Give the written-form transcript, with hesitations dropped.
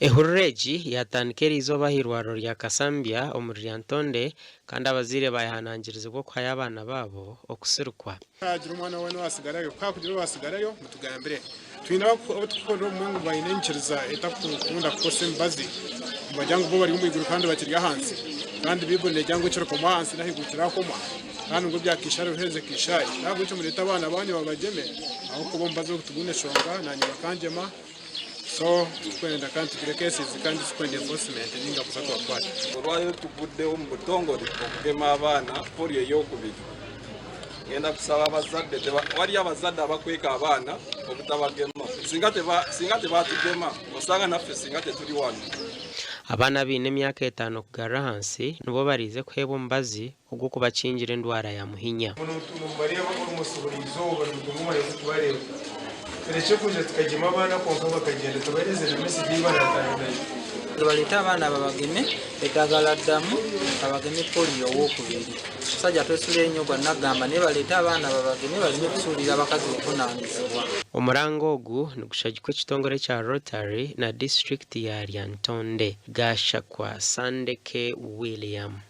Ehurreji yatandikira izoba hirwaro rya Kasambya omu Lyantonde kandi abazaire bayihanangirizibwa ko abaana babo okusirikwa. Hagira umwana we wasigarayo kugira wasigarayo mutugambire twina abatukora umuntu bayinenkiriza etakunda kose mbazi bajyango bo bari mu iguru kandi bakiriya hansi kandi biboneye jango cyo ko hansi nahigukira koma kandi ngo byakishara uheze kishayi ntabwo cyo muri abana banyu babageme aho kubo mbazo tugune shonga nanyi bakanjema so twenda kandi tugireke kandi twende enforcement ninga kusatwa kwati olwayo tugudde mu butongole okugema abaana polio y'okubiri ngenda kusaba abazadde wali abazadde abakweka abaana obutabagema singa tebatugema osanga naffe singa tetuli wano. Abaana bine emyaka 5 kugarra hansi nibo barize kweba omubazi ogw'okubakingira endwara ya muhinya. Baleta abaana babageme eddagala ddamu abageme polio owokubiri sajja twesula ennyo gwanagamba naye baleeta abaana babageme baleme kusuulira abakazi okuvunaanyizibwa. Omurango ogu nigushagikwa ekitongole kya Rotary na disitulikiti ya Lyantonde. Gashakwa Sandeke William.